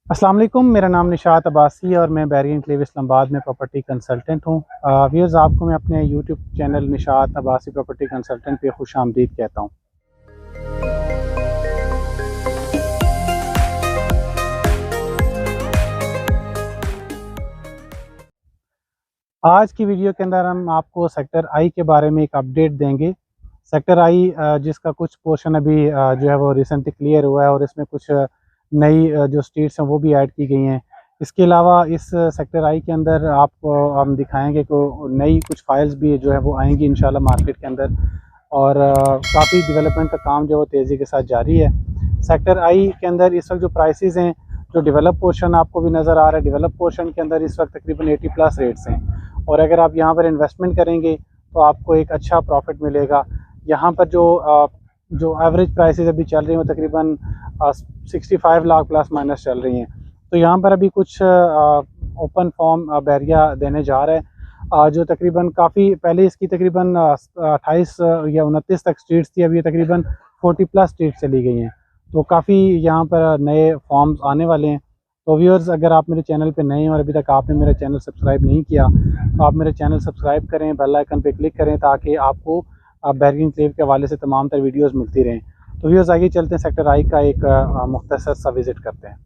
अस्सलाम वालेकुम, मेरा नाम निशात अब्बासी और मैं बैरियर एनक्लेव इस्लामाबाद में प्रॉपर्टी कंसल्टेंट हूँ। व्यूअर्स, आपको मैं अपने YouTube channel Nishat Abbasi property consultant पे खुश आमदीद कहता हूँ। आज की वीडियो के अंदर हम आपको सेक्टर आई के बारे में एक अपडेट देंगे। सेक्टर आई जिसका कुछ पोर्शन अभी जो है वो रिसेंटली क्लियर हुआ है और इसमें कुछ नई जो स्ट्रीट्स हैं वो भी ऐड की गई हैं। इसके अलावा इस सेक्टर आई के अंदर आपको हम दिखाएंगे कि नई कुछ फाइल्स भी जो है वो आएंगी इंशाल्लाह मार्केट के अंदर, और काफ़ी डेवलपमेंट का काम जो है वो तेज़ी के साथ जारी है। सेक्टर आई के अंदर इस वक्त जो प्राइसेस हैं, जो डेवलप पोर्शन आपको भी नज़र आ रहा है, डेवलप पोर्शन के अंदर इस वक्त तकरीबन 80+ रेट्स हैं, और अगर आप यहाँ पर इन्वेस्टमेंट करेंगे तो आपको एक अच्छा प्रॉफिट मिलेगा। यहाँ पर जो एवरेज प्राइसेस अभी चल रही हैं वो तकरीबन 65 लाख प्लस माइनस चल रही हैं। तो यहाँ पर अभी कुछ ओपन फॉर्म बैरिया देने जा रहा है, जो तकरीबन काफ़ी पहले इसकी तकरीबन 28 या 29 तक स्ट्रीट्स थी, अभी ये तकरीबन 40+ स्ट्रीट्स चली गई हैं। तो काफ़ी यहाँ पर नए फॉर्म्स आने वाले हैं। तो व्यूअर्स, अगर आप मेरे चैनल पे नए हैं और अभी तक आपने मेरा चैनल सब्सक्राइब नहीं किया तो आप मेरे चैनल सब्सक्राइब करें, बेल आइकन पे क्लिक करें ताकि आपको बैरियर एनक्लेव के हवाले से तमाम तर वीडियोस मिलती रहें। तो व्यूअर्स, आगे चलते हैं, सेक्टर आई का एक मुख्तसर सा विज़िट करते हैं।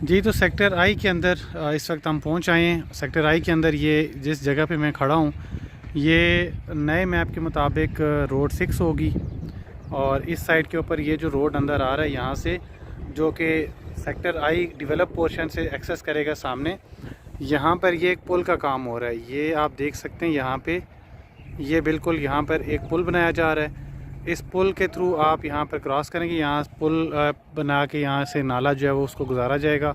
जी, तो सेक्टर आई के अंदर इस वक्त हम पहुंच आए हैं। सेक्टर आई के अंदर ये जिस जगह पे मैं खड़ा हूं, ये नए मैप के मुताबिक रोड 6 होगी, और इस साइड के ऊपर ये जो रोड अंदर आ रहा है यहाँ से, जो कि सेक्टर आई डेवलप पोर्शन से एक्सेस करेगा सामने, यहाँ पर ये एक पुल का काम हो रहा है। ये आप देख सकते हैं यहाँ पे, ये बिल्कुल यहाँ पर एक पुल बनाया जा रहा है। इस पुल के थ्रू आप यहाँ पर क्रॉस करेंगे, यहाँ पुल बना के यहाँ से नाला जो है वो उसको गुजारा जाएगा।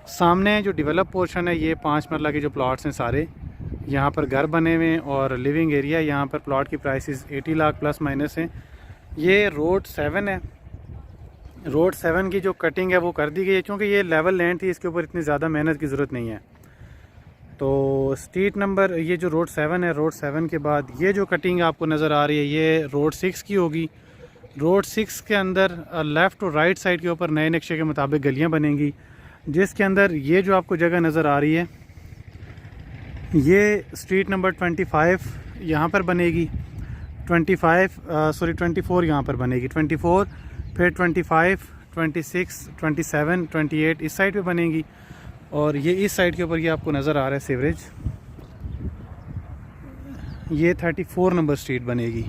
सामने जो डेवलप पोर्शन है, ये 5 मरला के जो प्लॉट्स हैं सारे, यहाँ पर घर बने हुए हैं और लिविंग एरिया। यहाँ पर प्लॉट की प्राइसेस 80 लाख प्लस माइनस हैं। ये रोड 7 है। रोड 7 की जो कटिंग है वो कर दी गई है, क्योंकि ये लेवल लैंड थी, इसके ऊपर इतनी ज़्यादा मेहनत की ज़रूरत नहीं है। तो स्ट्रीट नंबर, ये जो रोड 7 है, रोड 7 के बाद ये जो कटिंग आपको नज़र आ रही है ये रोड 6 की होगी। रोड 6 के अंदर लेफ़्ट और राइट साइड के ऊपर नए नक्शे के मुताबिक गलियां बनेंगी, जिसके अंदर ये जो आपको जगह नज़र आ रही है, ये स्ट्रीट नंबर 25 यहाँ पर बनेगी। 24 यहाँ पर बनेगी। 24, फिर 25, 26, 27, 28 इस साइड पे बनेगी, और ये इस साइड के ऊपर ये आपको नज़र आ रहा है सीवरेज, ये 34 नंबर स्ट्रीट बनेगी।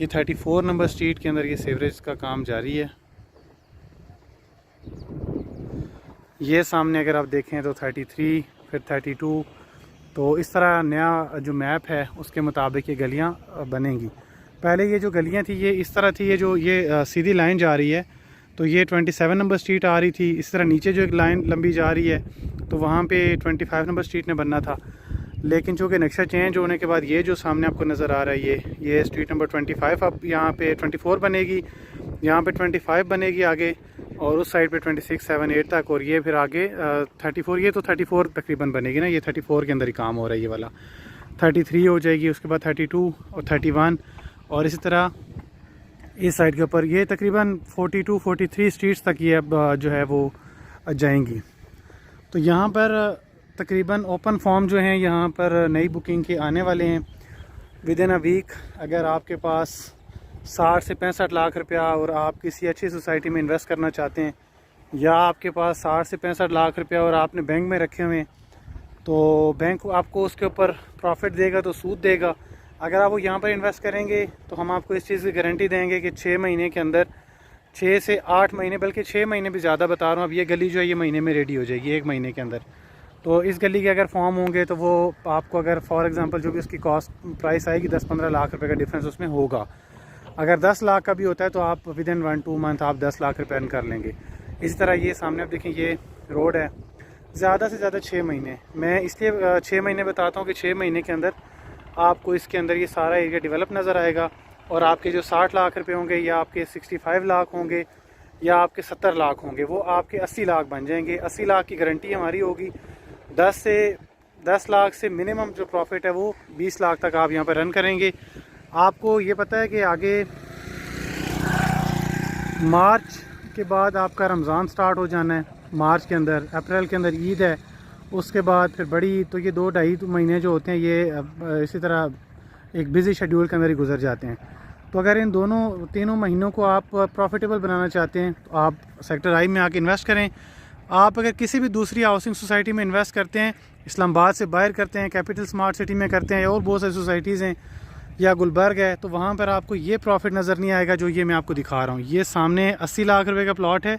ये 34 नंबर स्ट्रीट के अंदर ये सीवरेज का काम जारी है। ये सामने अगर आप देखें तो 33, फिर 32, तो इस तरह नया जो मैप है उसके मुताबिक ये गलियां बनेंगी। पहले ये जो गलियां थी ये इस तरह थी, ये सीधी लाइन जा रही है, तो ये 27 नंबर स्ट्रीट आ रही थी। इस तरह नीचे जो एक लाइन लंबी जा रही है, तो वहाँ पे 25 नंबर स्ट्रीट ने बनना था। लेकिन चूँकि नक्शा चेंज होने के बाद ये जो सामने आपको नज़र आ रहा है, ये स्ट्रीट नंबर 25 अब यहाँ पे 24 बनेगी, यहाँ पे 25 बनेगी आगे, और उस साइड पे 26, 7, 8 तक, और ये फिर आगे 34, ये तो 34 तकरीबन बनेगी ना, ये 34 के अंदर ही काम हो रहा है। ये वाला 33 हो जाएगी, उसके बाद 32 और 31, और इसी तरह इस साइड के ऊपर ये तकरीबन 42, 43 स्ट्रीट्स तक ये अब जो है वो जाएंगी। तो यहाँ पर तकरीबन ओपन फॉर्म जो हैं यहाँ पर नई बुकिंग के आने वाले हैं विद इन अ वीक। अगर आपके पास 60 से 65 लाख रुपया और आप किसी अच्छी सोसाइटी में इन्वेस्ट करना चाहते हैं, या आपके पास 60 से 65 लाख रुपया और आपने बैंक में रखे हुए हैं, तो बैंक आपको उसके ऊपर प्रॉफिट देगा, तो सूद देगा। अगर आप वो यहाँ पर इन्वेस्ट करेंगे तो हम आपको इस चीज़ की गारंटी देंगे कि 6 महीने के अंदर, 6 से 8 महीने, बल्कि 6 महीने भी ज़्यादा बता रहा हूँ, अब ये गली जो है ये महीने में रेडी हो जाएगी, 1 महीने के अंदर। तो इस गली के अगर फॉर्म होंगे तो वो आपको, अगर फॉर एग्ज़ाम्पल जो भी उसकी कॉस्ट प्राइस आएगी 10-15 लाख रुपये का डिफरेंस उसमें होगा। अगर 10 लाख का भी होता है तो आप विद इन 1-2 मंथ आप 10 लाख रुपये अर्न कर लेंगे। इसी तरह ये सामने आप देखें, ये रोड है, ज़्यादा से ज़्यादा 6 महीने। मैं इसलिए 6 महीने बताता हूँ कि 6 महीने के अंदर आपको इसके अंदर ये सारा एरिया डेवलप नज़र आएगा, और आपके जो 60 लाख रुपये होंगे, या आपके 65 लाख होंगे, या आपके 70 लाख होंगे, वो आपके 80 लाख बन जाएंगे। 80 लाख की गारंटी हमारी होगी। 10 लाख से मिनिमम जो प्रॉफिट है वो 20 लाख तक आप यहाँ पर रन करेंगे। आपको ये पता है कि आगे मार्च के बाद आपका रमज़ान स्टार्ट हो जाना है, मार्च के अंदर, अप्रैल के अंदर ईद है, उसके बाद फिर बड़ी, तो ये 2-2.5 महीने जो होते हैं ये इसी तरह एक बिज़ी शेड्यूल के अंदर ही गुजर जाते हैं। तो अगर इन तीनों महीनों को आप प्रॉफिटेबल बनाना चाहते हैं तो आप सेक्टर आई में आके इन्वेस्ट करें। आप अगर किसी भी दूसरी हाउसिंग सोसाइटी में इन्वेस्ट करते हैं, इस्लामाबाद से बाहर करते हैं, कैपिटल स्मार्ट सिटी में करते हैं, और बहुत सारी सोसाइटीज़ हैं, या गुलबर्ग है, तो वहाँ पर आपको ये प्रॉफिट नज़र नहीं आएगा जो ये मैं आपको दिखा रहा हूँ। ये सामने 80 लाख रुपए का प्लॉट है,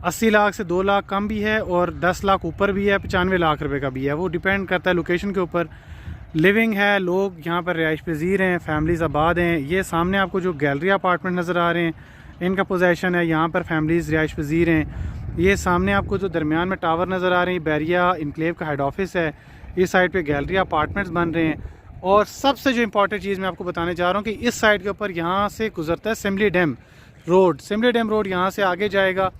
80 लाख से 2 लाख कम भी है और 10 लाख ऊपर भी है, 95 लाख रुपए का भी है। वो डिपेंड करता है लोकेशन के ऊपर। लिविंग है, लोग यहाँ पर रिहाइश पजीर हैं, फैमिलीज़ आबाद हैं। ये सामने आपको जो गैलरी अपार्टमेंट नज़र आ रहे हैं, इनका पोजेसन है, यहाँ पर फैमिलीज़ रिहाइश पजीर हैं। ये सामने आपको जो दरमियान में टावर नज़र आ रहे हैं, बैरिया इनक्लेव का हेड ऑफिस है। इस साइड पे गैलरी अपार्टमेंट्स बन रहे हैं। और सबसे जो इंपॉर्टेंट चीज़ मैं आपको बताने जा रहा हूँ कि इस साइड के ऊपर यहाँ से गुजरता है Simli dam road. Simli dam road यहाँ से आगे जाएगा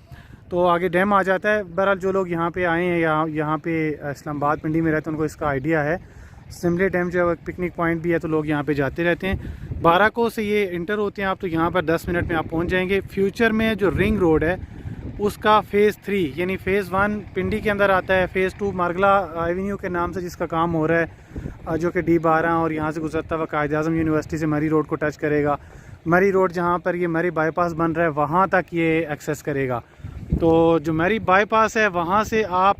तो आगे डैम आ जाता है। बहरहाल जो लोग यहाँ पे आए हैं या यहाँ पे इस्लामाबाद पिंडी में रहते हैं उनको इसका आइडिया है। सिमली डैम जो है पिकनिक पॉइंट भी है, तो लोग यहाँ पे जाते रहते हैं। बाराको से ये इंटर होते हैं आप, तो यहाँ पर 10 मिनट में आप पहुँच जाएंगे। फ्यूचर में जो रिंग रोड है उसका फ़ेज़ 3 यानी फ़ेज़ 1 पिंडी के अंदर आता है, फ़ेज़ 2 मारगला एवेन्यू के नाम से जिसका काम हो रहा है, जो कि D12 और यहाँ से गुजरता हुआ कायद-ए-आज़म यूनिवर्सिटी से मरी रोड को टच करेगा। मरी रोड जहाँ पर ये मरी बाईपास बन रहा है वहाँ तक ये एक्सेस करेगा। तो जो मरी बाईपास है वहाँ से आप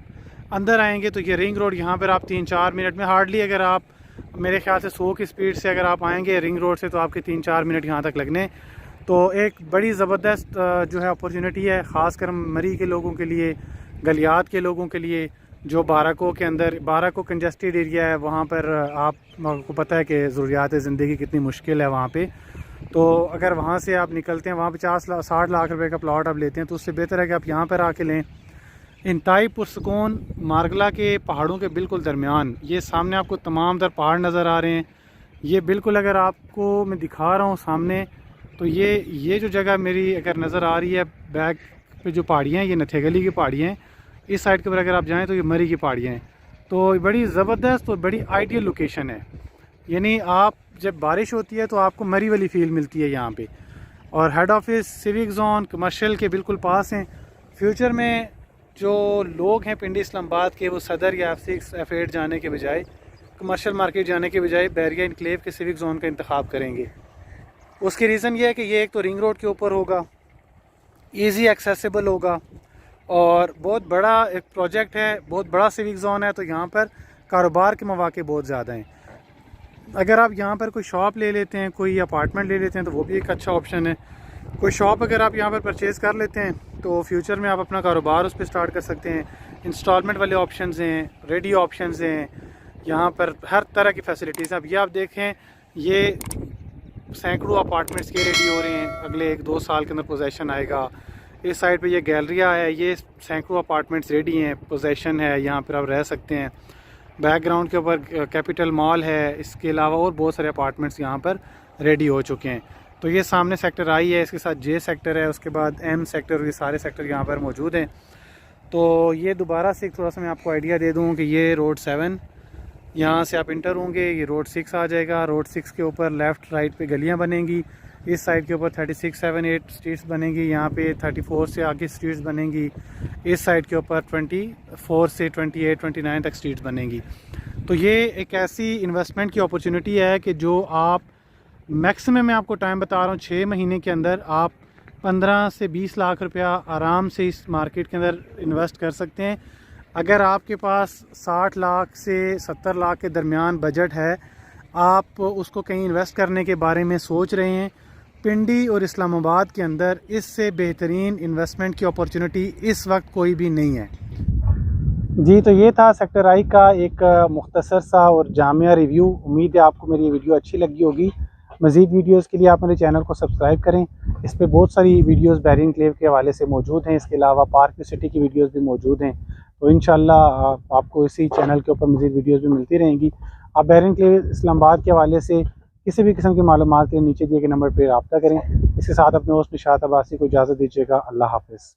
अंदर आएंगे तो ये रिंग रोड, यहाँ पर आप 3-4 मिनट में हार्डली, अगर आप मेरे ख्याल से 100 की स्पीड से अगर आप आएँगे रिंग रोड से, तो आपके 3-4 मिनट यहाँ तक लगने। तो एक बड़ी ज़बरदस्त जो है अपॉर्चुनिटी है, ख़ासकर मरी के लोगों के लिए, गलियात के लोगों के लिए, जो बाराको के अंदर, बाराको कंजस्टेड एरिया है, वहाँ पर आपको पता है कि ज़रूरियात ज़िंदगी कितनी मुश्किल है वहाँ पे। तो अगर वहाँ से आप निकलते हैं, वहाँ 50-60 लाख रुपए का प्लॉट आप लेते हैं, तो उससे बेहतर है कि आप यहाँ पर आके लें। इंतहाई पुरसकून मारगला के पहाड़ों के बिल्कुल दरमियान, ये सामने आपको तमाम तर पहाड़ नज़र आ रहे हैं। ये बिल्कुल, अगर आपको मैं दिखा रहा हूँ सामने, तो ये जो जगह मेरी अगर नज़र आ रही है, बैक पे जो पहाड़ियाँ हैं, ये नथेगली की पहाड़ियाँ हैं। इस साइड के ऊपर अगर आप जाएं तो ये मरी की पहाड़ियाँ हैं। तो बड़ी ज़बरदस्त और बड़ी आइडियल लोकेशन है। यानी आप जब बारिश होती है तो आपको मरी वाली फील मिलती है यहाँ पे। और head office, civic zone, commercial के बिल्कुल पास हैं। फ्यूचर में जो लोग हैं पिंडी इस्लामाबाद के, वो सदर या F6 F8 जाने के बजाय, कमर्शियल मार्केट जाने के बजाय बैरिया इनक्लेव के सिविक जोन का इंतखाब करेंगे। उसकी रीज़न ये है कि ये एक तो रिंग रोड के ऊपर होगा, ईज़ी एक्सेसिबल होगा, और बहुत बड़ा एक प्रोजेक्ट है, बहुत बड़ा सिविक जोन है। तो यहाँ पर कारोबार के मौके बहुत ज़्यादा हैं। अगर आप यहाँ पर कोई शॉप ले लेते हैं, कोई अपार्टमेंट ले लेते हैं, तो वो भी एक अच्छा ऑप्शन है। कोई शॉप अगर आप यहाँ पर परचेज़ कर लेते हैं तो फ्यूचर में आप अपना कारोबार उस पर स्टार्ट कर सकते हैं। इंस्टॉलमेंट वाले ऑप्शंस हैं, रेडी ऑप्शंस हैं, यहाँ पर हर तरह की फैसिलिटीज़। अब ये आप देखें, ये सैकड़ों अपार्टमेंट्स के रेडी हो रहे हैं, अगले 1-2 साल के अंदर पोजेसन आएगा। इस साइड पे ये गैलरिया है, ये सैकड़ों अपार्टमेंट्स रेडी हैं, पोजेसन है, यहाँ पर आप रह सकते हैं। बैकग्राउंड के ऊपर कैपिटल मॉल है, इसके अलावा और बहुत सारे अपार्टमेंट्स यहाँ पर रेडी हो चुके हैं। तो ये सामने सेक्टर आई है, इसके साथ J सेक्टर है, उसके बाद M सेक्टर, ये सारे सेक्टर यहाँ पर मौजूद हैं। तो ये दोबारा से थोड़ा सा मैं आपको आइडिया दे दूँ कि ये रोड 7, यहाँ से आप इंटर होंगे, ये रोड 6 आ जाएगा। रोड 6 के ऊपर लेफ़्ट राइट पे गलियाँ बनेंगी। इस साइड के ऊपर 36, 7, 8 स्ट्रीट्स बनेंगी। यहाँ पे 34 से आगे स्ट्रीट्स बनेंगी। इस साइड के ऊपर 24 से 28, 29 तक स्ट्रीट्स बनेंगी। तो ये एक ऐसी इन्वेस्टमेंट की अपॉर्चुनिटी है कि जो आप मैक्सिमम, मैं आपको टाइम बता रहा हूँ, 6 महीने के अंदर आप 15 से 20 लाख रुपया आराम से इस मार्केट के अंदर इन्वेस्ट कर सकते हैं। अगर आपके पास 60 लाख से 70 लाख के दरमियान बजट है, आप उसको कहीं इन्वेस्ट करने के बारे में सोच रहे हैं, पिंडी और इस्लामाबाद के अंदर इससे बेहतरीन इन्वेस्टमेंट की अपॉर्चुनिटी इस वक्त कोई भी नहीं है जी। तो ये था सेक्टर आई का एक मुख्तसर सा और जामिया रिव्यू। उम्मीद है आपको मेरी वीडियो अच्छी लगी होगी। मज़ीद वीडियोस के लिए आप मेरे चैनल को सब्सक्राइब करें। इस पर बहुत सारी वीडियोस बैरिया इनक्लेव के हवाले से मौजूद हैं। इसके अलावा पार्क सिटी की वीडियोस भी मौजूद हैं। तो इंशाल्लाह आपको इसी चैनल के ऊपर मज़ीद वीडियोस भी मिलती रहेंगी। आप बैरिया इनक्लेव इस्लामाबाद के हवाले से किसी भी किस्म की मालूमात के नीचे दिए गए नंबर पर रब्ता करें। इसके साथ अपने दोस्त निशात अब्बासी को इजाज़त दीजिएगा। अल्लाह हाफ़िज़।